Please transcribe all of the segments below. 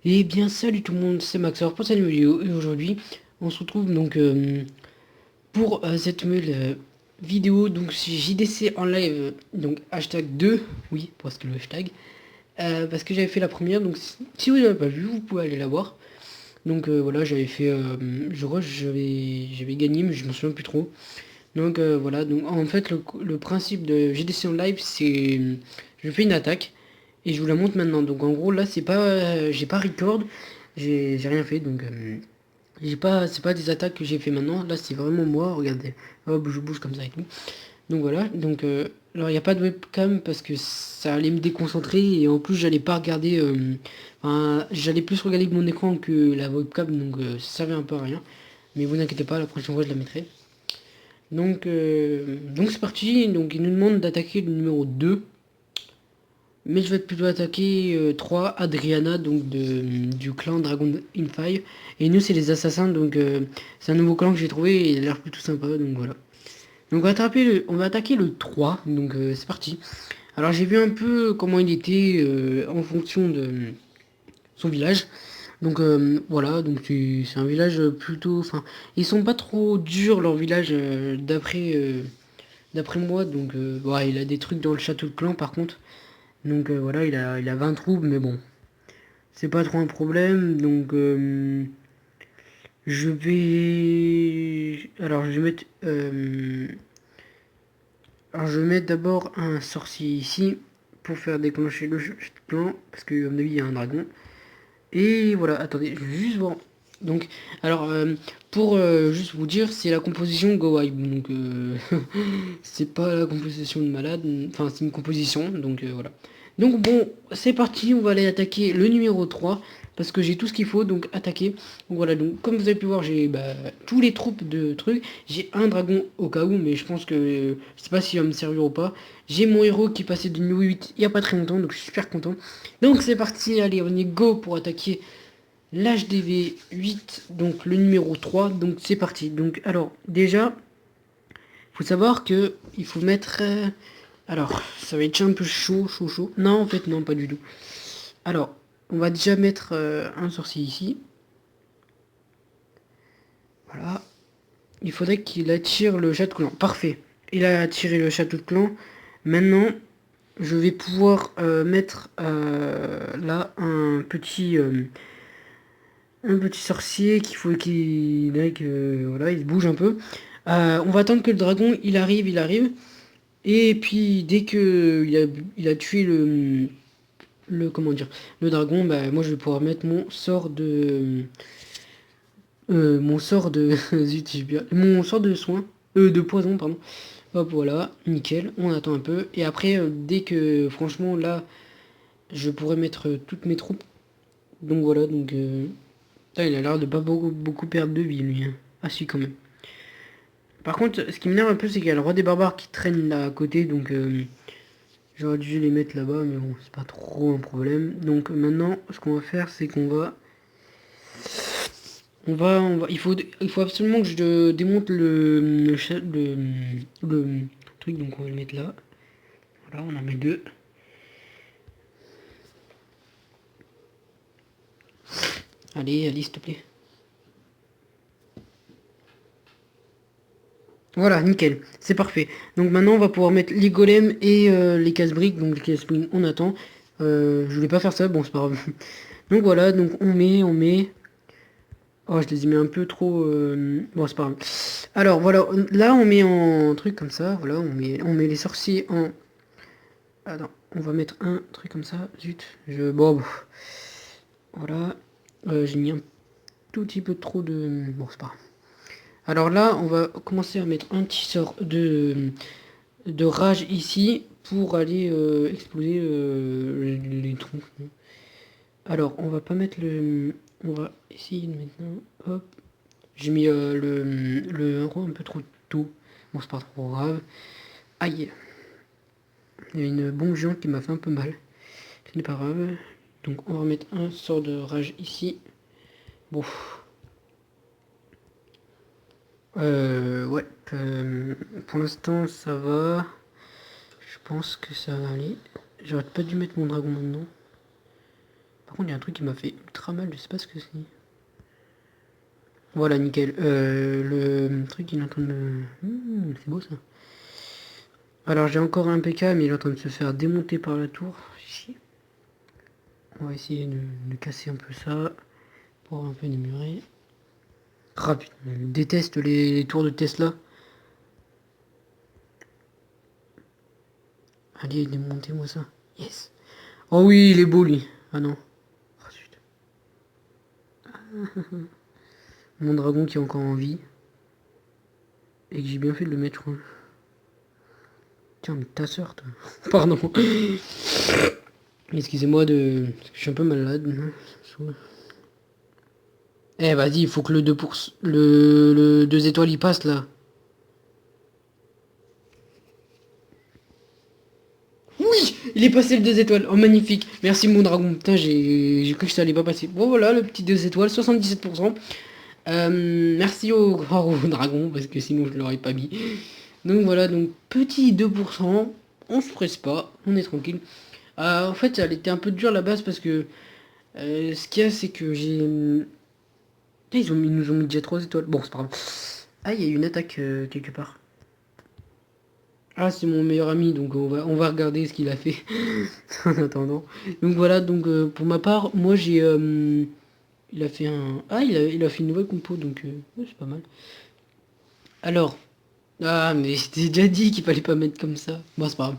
Et bien salut tout le monde, c'est Max alors pour cette nouvelle vidéo et aujourd'hui on se retrouve donc pour cette nouvelle vidéo donc sur JDC en live donc hashtag 2 oui parce que le hashtag parce que j'avais fait la première donc si vous n'avez pas vu vous pouvez aller la voir donc voilà j'avais fait je crois que j'avais gagné mais je me souviens plus trop donc voilà donc en fait le principe de JDC en live c'est je fais une attaque et je vous la montre maintenant. Donc en gros là c'est pas j'ai pas record, j'ai rien fait donc j'ai pas c'est pas des attaques que j'ai fait maintenant. Là c'est vraiment moi, regardez. Hop, je bouge comme ça et tout. Donc voilà, donc alors il n'y a pas de webcam parce que ça allait me déconcentrer et en plus j'allais pas regarder enfin, j'allais plus regarder mon écran que la webcam donc ça servait un peu à rien. Mais vous inquiétez pas, la prochaine fois je la mettrai. Donc c'est parti, donc il nous demande d'attaquer le numéro 2. Mais je vais plutôt attaquer 3 Adriana, donc du clan Dragon Five. Et nous, c'est les assassins, donc c'est un nouveau clan que j'ai trouvé et il a l'air plutôt sympa, donc voilà. Donc on va attaquer le 3 donc c'est parti. Alors j'ai vu un peu comment il était en fonction de son village. Donc voilà, donc c'est un village plutôt... Enfin, ils sont pas trop durs, leur village, d'après moi. Donc ouais, il a des trucs dans le château de clan par contre. Donc voilà, il a 20 troupes, mais bon, c'est pas trop un problème. Donc je vais... Alors je vais mettre... alors je vais mettre d'abord un sorcier ici pour faire déclencher le clan, parce que à mon avis il y a un dragon. Et voilà, attendez, je vais juste voir. Donc, alors, pour juste vous dire, c'est la composition Go Wipe. Donc, c'est pas la composition de malade. Enfin, c'est une composition. Donc, voilà. Donc, bon, c'est parti. On va aller attaquer le numéro 3 parce que j'ai tout ce qu'il faut. Donc, attaquer. Donc, voilà. Donc, comme vous avez pu voir, j'ai tous les troupes de trucs. J'ai un dragon au cas où, mais je pense que je sais pas s'il va me servir ou pas. J'ai mon héros qui passait de niveau 8 il y a pas très longtemps. Donc, je suis super content. Donc c'est parti, allez, on est go pour attaquer l'HDV 8, donc le numéro 3, donc c'est parti. Donc alors, déjà, faut savoir que il faut mettre... alors, ça va être un peu chaud. Non, en fait, non, pas du tout. Alors, on va déjà mettre un sorcier ici. Voilà. Il faudrait qu'il attire le château de clan. Parfait. Il a attiré le château de clan. Maintenant, je vais pouvoir mettre là un petit sorcier qu'il faut qu'il voilà, il bouge un peu. On va attendre que le dragon il arrive. Et puis dès que il a tué le comment dire le dragon, bah moi je vais pouvoir mettre mon sort de zut, mon sort de soin de poison pardon. Hop voilà, nickel. On attend un peu et après dès que franchement là je pourrais mettre toutes mes troupes. Donc voilà donc putain, il a l'air de pas beaucoup perdre de vie, lui, hein. Ah si, quand même. Par contre, ce qui m'énerve un peu, c'est qu'il y a le roi des barbares qui traîne là à côté, donc j'aurais dû les mettre là-bas, mais bon, c'est pas trop un problème. Donc maintenant, ce qu'on va faire, c'est qu'on va... il faut absolument que je démonte le truc, donc on va le mettre là. Voilà, on en met deux. Allez, s'il te plaît. Voilà, nickel, c'est parfait. Donc maintenant, on va pouvoir mettre les golems et les casse-briques. Donc les casse-briques, on attend. Je voulais pas faire ça, bon, c'est pas grave. Donc voilà, donc on met... Oh, je les ai mis un peu trop... Bon, c'est pas grave. Alors voilà, là on met en truc comme ça. Voilà, on met les sorciers en... Attends, on va mettre un truc comme ça. Zut, bon, voilà. J'ai mis un tout petit peu trop de... Bon, c'est pas grave. Alors là, on va commencer à mettre un petit sort de rage ici pour aller exploser les trous. Alors, on va pas mettre le... On va essayer de maintenant... Hop. J'ai mis le roi un peu trop tôt. Bon, c'est pas trop grave. Aïe. Il y a une bombe géante qui m'a fait un peu mal. Ce n'est pas grave. Donc, on va mettre un sort de rage ici. Bon. Ouais. Pour l'instant, ça va. Je pense que ça va aller. J'aurais pas dû mettre mon dragon maintenant. contre, il y a un truc qui m'a fait ultra mal, je sais pas ce que c'est. Voilà, nickel. Le truc, il est en train de me... c'est beau ça. Alors, j'ai encore un PK, mais il est en train de se faire démonter par la tour. Chier. On va essayer de casser un peu ça, pour un peu démurer. Ah putain, je déteste les tours de Tesla. Allez, démontez-moi ça. Yes. Oh oui, il est beau lui. Ah non. Oh, zut. Mon dragon qui est encore en vie. Et que j'ai bien fait de le mettre. Tiens, mais ta soeur, toi. Pardon. Excusez-moi de... Je suis un peu malade. Eh, vas-y, il faut que le 2 pour... le 2 étoiles, il passe, là. Oui, il est passé le 2 étoiles. Oh, magnifique. Merci, mon dragon. Putain, j'ai cru que ça allait pas passer. Bon, voilà, le petit 2 étoiles, 77%. Merci au dragon, parce que sinon, je l'aurais pas mis. Donc, voilà, donc, petit 2%. On se presse pas, on est tranquille. En fait, elle était un peu dure, la base, parce que... ce qu'il y a, c'est que j'ai... ils nous ont mis déjà 3 étoiles. Bon, c'est pas grave. Ah, il y a une attaque quelque part. Ah, c'est mon meilleur ami, donc on va regarder ce qu'il a fait en attendant. Donc voilà, donc pour ma part, moi j'ai... il a fait un... Ah, il a fait une nouvelle compo, donc ouais, c'est pas mal. Alors... Ah, mais je t'ai déjà dit qu'il fallait pas mettre comme ça. Bon, c'est pas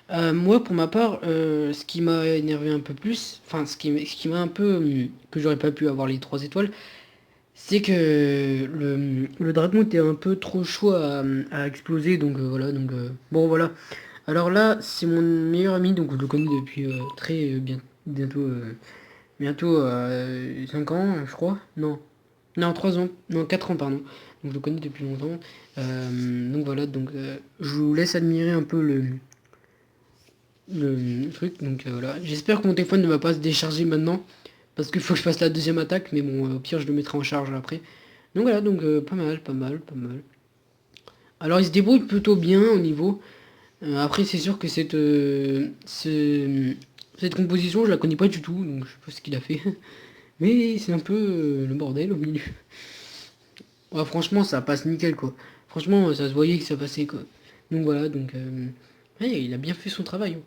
grave. Moi, pour ma part, ce qui m'a énervé un peu plus, enfin, ce qui m'a un peu... que j'aurais pas pu avoir les 3 étoiles, c'est que le dragon était un peu trop chaud à exploser, donc voilà, donc bon voilà. Alors là, c'est mon meilleur ami, donc je le connais depuis très bientôt 5 ans, je crois. Non, 3 ans, non 4 ans, pardon. Donc je le connais depuis longtemps. Donc voilà, donc je vous laisse admirer un peu le truc, donc voilà. J'espère que mon téléphone ne va pas se décharger maintenant, parce qu'il faut que je fasse la deuxième attaque, mais bon, au pire je le mettrai en charge après. Donc voilà, donc pas mal, pas mal, pas mal. Alors il se débrouille plutôt bien au niveau. Après c'est sûr que cette composition je la connais pas du tout, donc je sais pas ce qu'il a fait. Mais c'est un peu le bordel au milieu. Ouais, franchement ça passe nickel quoi. Franchement ça se voyait que ça passait quoi. Donc voilà, donc ouais, il a bien fait son travail, hein.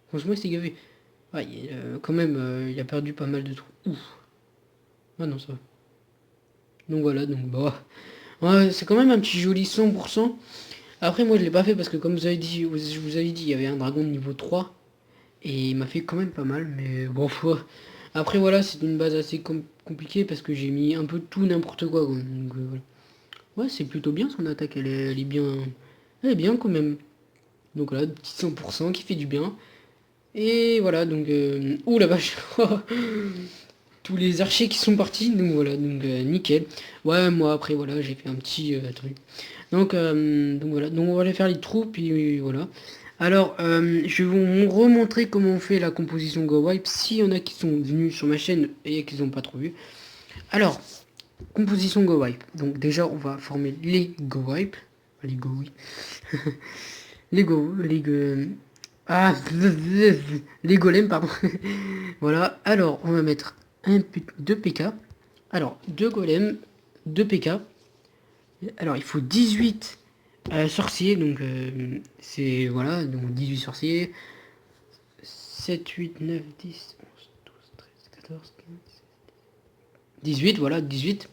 Franchement il s'est gavé. Ouais, quand même il a perdu pas mal de trucs. Ouf. Ah non ça va. Donc voilà, donc bah ouais, c'est quand même un petit joli 100%. Après, moi, je l'ai pas fait parce que, comme je vous avais dit, il y avait un dragon de niveau 3. Et il m'a fait quand même pas mal, mais bon, foi. Après, voilà, c'est une base assez compliquée parce que j'ai mis un peu tout n'importe quoi, quoi. Donc, voilà. Ouais, c'est plutôt bien son attaque, elle est bien. Elle est bien quand même. Donc voilà, petit 100% qui fait du bien. Et voilà, donc... ouh la vache. Tous les archers qui sont partis, donc voilà, donc nickel. Ouais, moi après, voilà, j'ai fait un petit truc. Donc voilà, donc on va aller faire les troupes, et voilà. Alors, je vais vous remontrer comment on fait la composition Go Wipe, s'il y en a qui sont venus sur ma chaîne et qui n'ont pas trop vu. Alors, composition Go Wipe. Donc déjà, on va former les Go Wipe. Les Go, oui. Ah, les golems, pardon. Voilà, alors, on va mettre 2 PK. Alors, 2 golems, 2 PK. Alors, il faut 18 sorciers, donc c'est voilà, donc 18 sorciers. 7, 8, 9, 10, 11, 12, 13, 14, 15, 18, voilà, 18.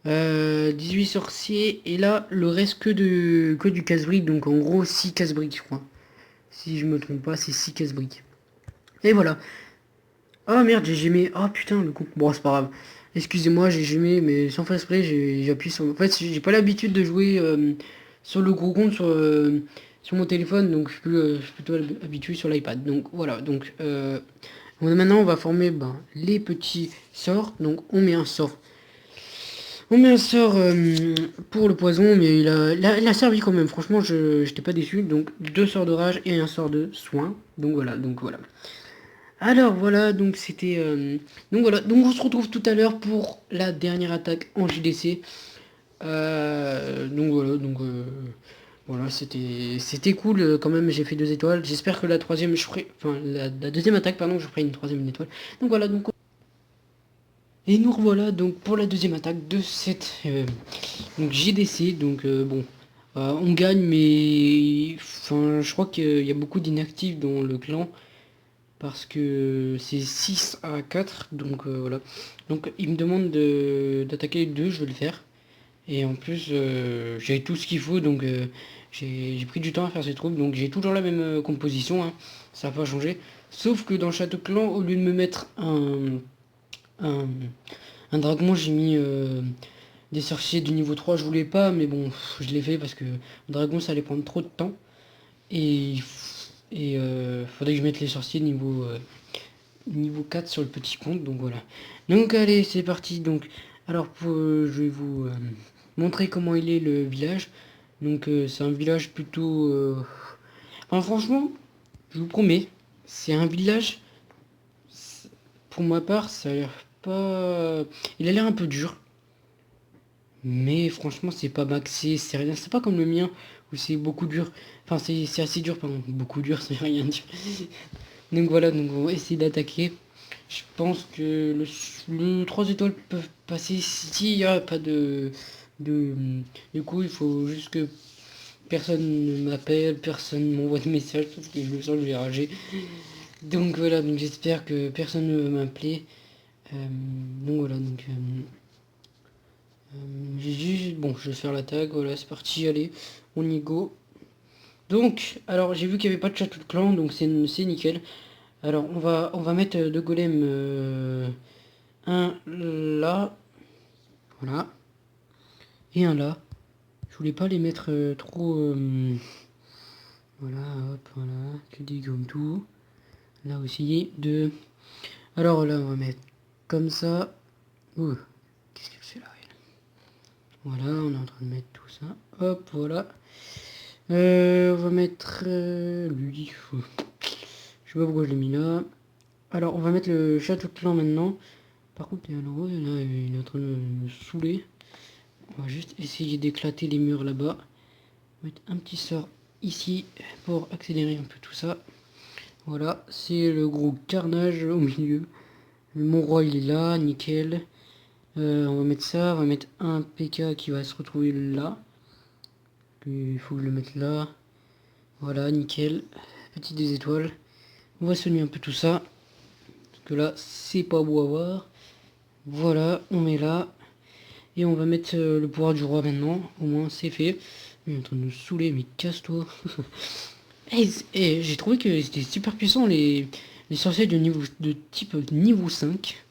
18 sorciers, et là, le reste que du casse-brique, donc en gros 6 casse-briques, je crois. Si je me trompe pas, c'est 6 casse-briques. Et voilà. Oh merde, j'ai gémé. Oh putain, le con. Bon, c'est pas grave. Excusez-moi, j'ai gémé, mais sans faire exprès, j'appuie sur... En fait, j'ai pas l'habitude de jouer sur le gros compte sur mon téléphone, donc je suis plutôt habitué sur l'iPad. Donc voilà, donc maintenant on va former les petits sorts. Donc on met un sort. On met un sort pour le poison, mais il a servi quand même. Franchement, je j'étais pas déçu. Donc 2 sorts de rage et un sort de soin. Donc voilà, donc voilà. Alors voilà, donc c'était... donc voilà, donc on se retrouve tout à l'heure pour la dernière attaque en JDC. Donc voilà, donc Voilà, c'était cool quand même, j'ai fait 2 étoiles. J'espère que la troisième, je ferai... Enfin, la deuxième attaque, pardon, je ferai une troisième une étoile. Donc voilà, donc... Et nous revoilà donc pour la deuxième attaque de cette donc JDC. Donc bon, on gagne, mais enfin, je crois qu'il y a beaucoup d'inactifs dans le clan parce que c'est 6 à 4. Donc voilà. Donc il me demande d'attaquer les deux, je vais le faire. Et en plus, j'ai tout ce qu'il faut, donc j'ai pris du temps à faire ces troupes. Donc j'ai toujours la même composition, hein, ça n'a pas changé. Sauf que dans le château clan, au lieu de me mettre un, un dragon, j'ai mis des sorciers du niveau 3. Je voulais pas, mais bon, je l'ai fait parce que le dragon, ça allait prendre trop de temps. Et, faudrait que je mette les sorciers niveau 4 sur le petit compte, donc voilà. Donc allez, c'est parti. Donc, alors je vais vous montrer comment il est le village. Donc c'est un village plutôt... Enfin franchement, je vous promets, c'est un village... Pour ma part, ça a l'air pas... Il a l'air un peu dur. Mais franchement, c'est pas maxé, c'est rien. C'est pas comme le mien, où c'est beaucoup dur. Enfin, c'est assez dur, pardon. Beaucoup dur, ça veut rien dire. Donc voilà, donc on va essayer d'attaquer. Je pense que le 3 étoiles peuvent passer s'il n'y a pas de... Du coup, il faut juste que personne ne m'appelle, personne m'envoie de message, parce que je le sens que je vais rager. Donc voilà, donc j'espère que personne ne va m'appeler. Donc voilà, donc... j'ai juste... Bon, je vais faire l'attaque, voilà, c'est parti, allez, on y go. Donc, alors j'ai vu qu'il n'y avait pas de château de clan, donc c'est nickel. Alors on va mettre deux golems, un là, voilà, et un là. Je voulais pas les mettre trop... voilà, hop, voilà, que des comme tout. Là aussi, deux. Alors là, on va mettre comme ça. Ouh, qu'est-ce qu'elle fait là, elle? Voilà, on est en train de mettre tout ça. Hop, voilà. On va mettre lui. Je sais pas pourquoi je l'ai mis là. Alors, on va mettre le château de clan maintenant. Par contre, alors, là, il est en train de me saouler. On va juste essayer d'éclater les murs là-bas. Mettre un petit sort ici pour accélérer un peu tout ça. Voilà, c'est le gros carnage au milieu. Mon roi, il est là, nickel. On va mettre ça, on va mettre un PK qui va se retrouver là. Il faut que je le mette là. Voilà, nickel. Petit des étoiles. On va soigner un peu tout ça. Parce que là, c'est pas beau à voir. Voilà, on met là. Et on va mettre le pouvoir du roi maintenant. Au moins, c'est fait. Il est en train de nous saouler, mais casse-toi. Et j'ai trouvé que c'était super puissant les sorciers de type niveau 5.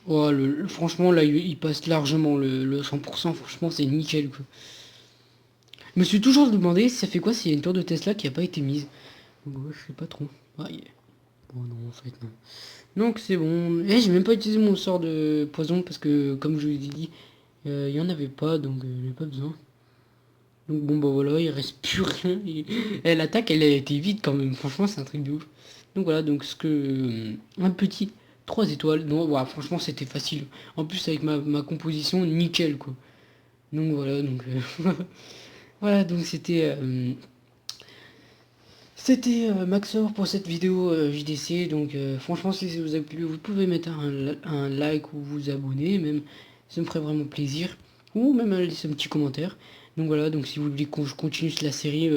Oh, franchement, là, il passe largement le 100%. Franchement, c'est nickel, quoi. Je me suis toujours demandé si ça fait quoi s'il y a une tour de Tesla qui a pas été mise. Ouais, je sais pas trop. Ah, yeah. Bon, non, en fait, non. Donc, c'est bon. Et j'ai même pas utilisé mon sort de poison parce que, comme je vous ai dit, il y en avait pas, donc j'ai pas besoin. Donc, bon, bah voilà, il reste plus rien. L'attaque, elle a été vite quand même. Franchement, c'est un truc de ouf. Donc, voilà, donc un petit 3 étoiles. Non, ouais, franchement, c'était facile. En plus, avec ma composition, nickel, quoi. Donc, voilà, donc... voilà, donc c'était Maxor pour cette vidéo JDC. Donc franchement, si ça vous a plu, vous pouvez mettre un like ou vous abonner, même ça me ferait vraiment plaisir. Ou même laisser un petit commentaire. Donc voilà, donc si vous voulez que je continue la série,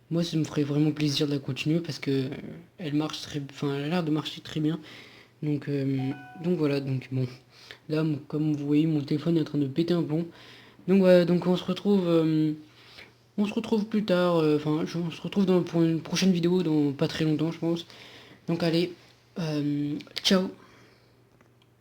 moi ça me ferait vraiment plaisir de la continuer parce que elle marche enfin elle a l'air de marcher très bien. Donc voilà, donc bon. Là, comme vous voyez, mon téléphone est en train de péter un plomb. Donc voilà, donc on se retrouve plus tard, on se retrouve pour une prochaine vidéo dans pas très longtemps, je pense. Donc allez, ciao.